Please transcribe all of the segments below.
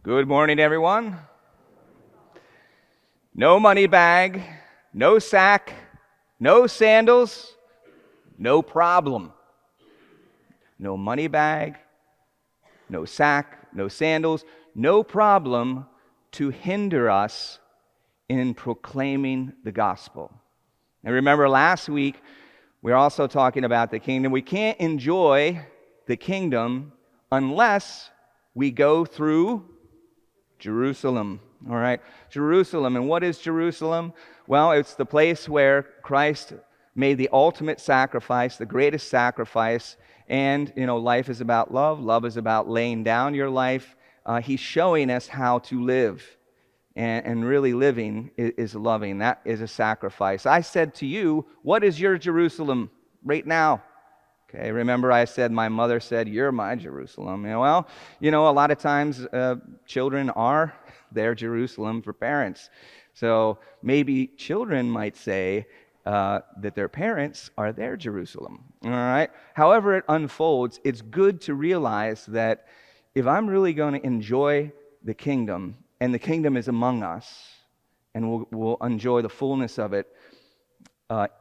Good morning, everyone. No money bag, no sack, no sandals, no problem. No money bag, no sack, no sandals, no problem to hinder us in proclaiming the gospel. And remember, last week, we were also talking about the kingdom. We can't enjoy the kingdom unless we go through Jerusalem. All right, Jerusalem. And what is Jerusalem? Well, it's the place where Christ made the ultimate sacrifice, the greatest sacrifice. And, life is about love. Love is about laying down your life. He's showing us how to live. And really living is loving. That is a sacrifice. I said to you, what is your Jerusalem right now? Okay, remember I said, my mother said, you're my Jerusalem. A lot of times children are their Jerusalem for parents. So maybe children might say that their parents are their Jerusalem. All right? However it unfolds, it's good to realize that if I'm really going to enjoy the kingdom, and the kingdom is among us, and we'll enjoy the fullness of it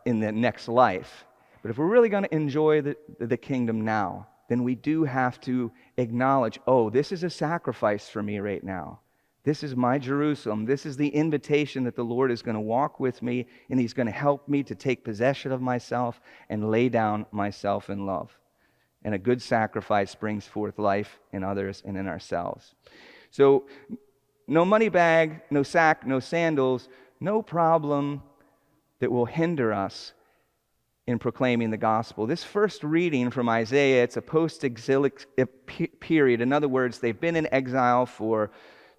in the next life. But if we're really going to enjoy the kingdom now, then we do have to acknowledge, this is a sacrifice for me right now. This is my Jerusalem. This is the invitation that the Lord is going to walk with me, and He's going to help me to take possession of myself and lay down myself in love. And a good sacrifice brings forth life in others and in ourselves. So, no money bag, no sack, no sandals, no problem that will hinder us in proclaiming the gospel. This first reading from Isaiah, it's a post-exilic period. In other words, they've been in exile for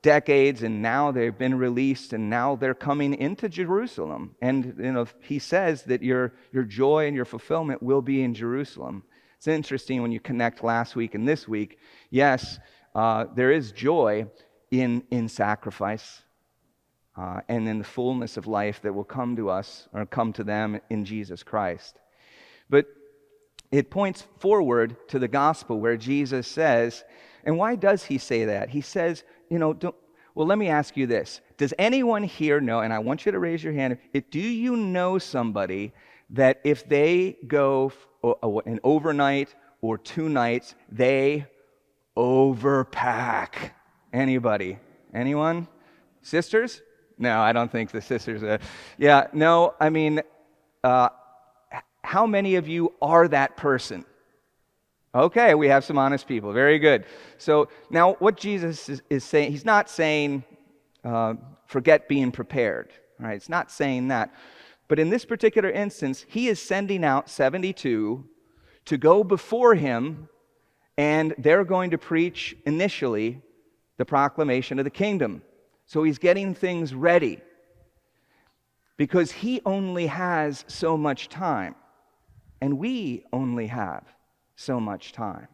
decades, and now they've been released, and now they're coming into Jerusalem. And he says that your joy and your fulfillment will be in Jerusalem. It's interesting when you connect last week and this week. Yes, there is joy in sacrifice and in the fullness of life that will come to us or come to them in Jesus Christ. But it points forward to the gospel where Jesus says, and why does he say that? He says, let me ask you this. Does anyone here know, and I want you to raise your hand, do you know somebody that if they go an overnight or 2 nights, they overpack? Anybody? Anyone? Sisters? No, I don't think the sisters. How many of you are that person? Okay, we have some honest people. Very good. So now what Jesus is saying, he's not saying forget being prepared. All right, it's not saying that. But in this particular instance, he is sending out 72 to go before him, and they're going to preach initially the proclamation of the kingdom. So he's getting things ready because he only has so much time, and we only have so much time.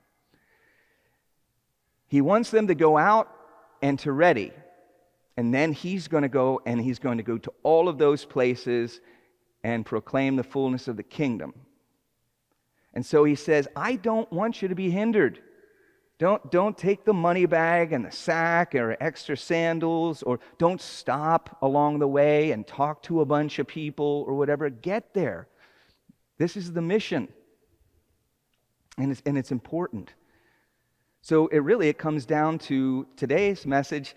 He wants them to go out and to ready, and then he's going to go to all of those places and proclaim the fullness of the kingdom. And so he says, I don't want you to be hindered. Don't take the money bag and the sack or extra sandals, or don't stop along the way and talk to a bunch of people or whatever. Get there. This is the mission. And it's important. So it comes down to today's message.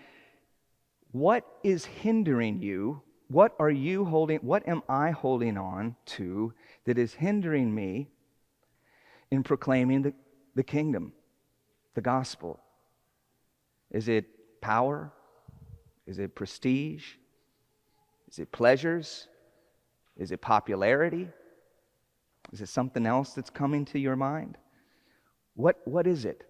What is hindering you? What are you holding? What am I holding on to that is hindering me in proclaiming the kingdom? The gospel? Is it power? Is it prestige? Is it pleasures? Is it popularity? Is it something else that's coming to your mind? What is it?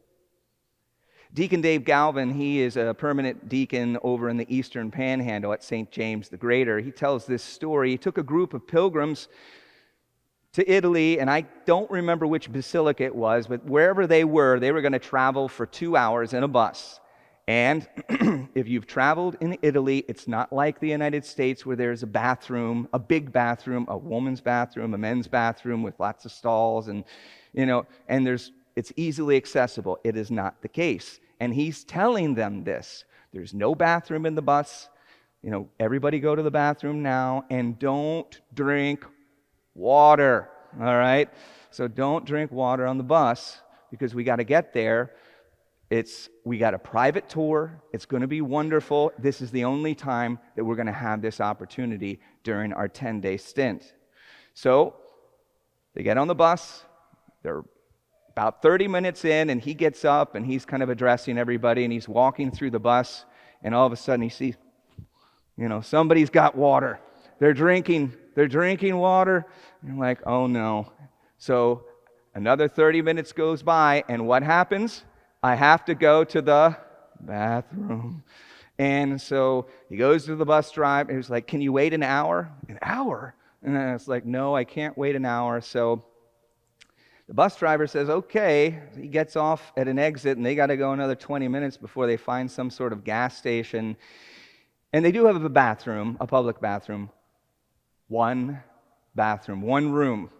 Deacon Dave Galvin, he is a permanent deacon over in the Eastern Panhandle at St. James the Greater. He tells this story. He took a group of pilgrims to Italy, and I don't remember which basilica it was, but wherever they were going to travel for 2 hours in a bus. And if you've traveled in Italy, it's not like the United States where there's a bathroom, a big bathroom, a woman's bathroom, a men's bathroom with lots of stalls, and it's easily accessible. It is not the case. And he's telling them this. There's no bathroom in the bus. Everybody go to the bathroom now, and don't drink water, all right? So don't drink water on the bus, because we got to get there. We got a private tour. It's going to be wonderful. This is the only time that we're going to have this opportunity during our 10-day stint. So they get on the bus. They're about 30 minutes in, and he gets up, and he's kind of addressing everybody, and he's walking through the bus, and all of a sudden he sees, somebody's got water. They're drinking water. And I'm like, oh no. So another 30 minutes goes by, and what happens? I have to go to the bathroom. And so he goes to the bus driver, and he's like, can you wait an hour? An hour? And I was like, no, I can't wait an hour. So the bus driver says, okay. He gets off at an exit, and they got to go another 20 minutes before they find some sort of gas station. And they do have a bathroom, a public bathroom. One bathroom, one room.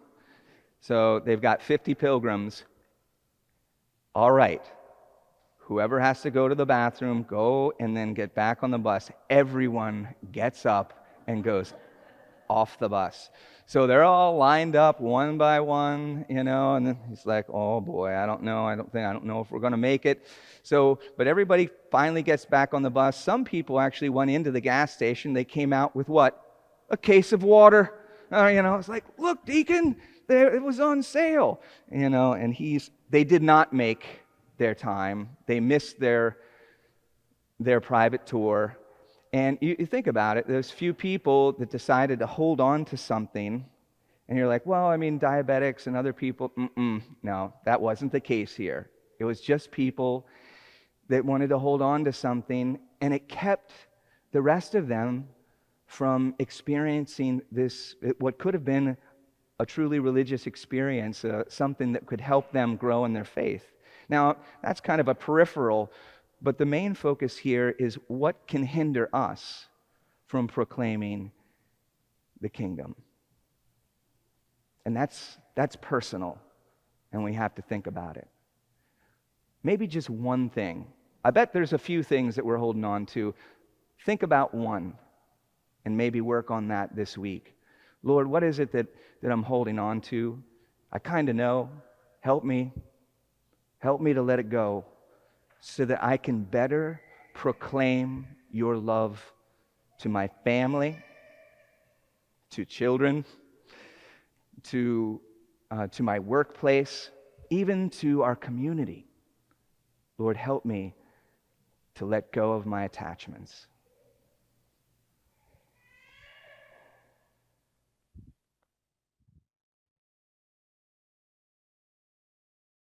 So they've got 50 pilgrims. All right. Whoever has to go to the bathroom, go and then get back on the bus. Everyone gets up and goes off the bus. So they're all lined up one by one, and then he's like, oh boy, I don't know if we're going to make it. So, but everybody finally gets back on the bus. Some people actually went into the gas station. They came out with what? A case of water. It's like, look, Deacon, it was on sale. And they did not make their time. They missed their private tour. And you think about it, there's few people that decided to hold on to something, and you're like, well, diabetics and other people, no, that wasn't the case here. It was just people that wanted to hold on to something, and it kept the rest of them from experiencing this, what could have been a truly religious experience, something that could help them grow in their faith. Now, that's kind of a peripheral, but the main focus here is what can hinder us from proclaiming the kingdom. And that's personal, and we have to think about it. Maybe just one thing. I bet there's a few things that we're holding on to. Think about one, and maybe work on that this week. Lord, what is it that I'm holding on to? I kind of know. Help me. Help me to let it go, so that I can better proclaim your love to my family, to children, to my workplace, even to our community. Lord, help me to let go of my attachments.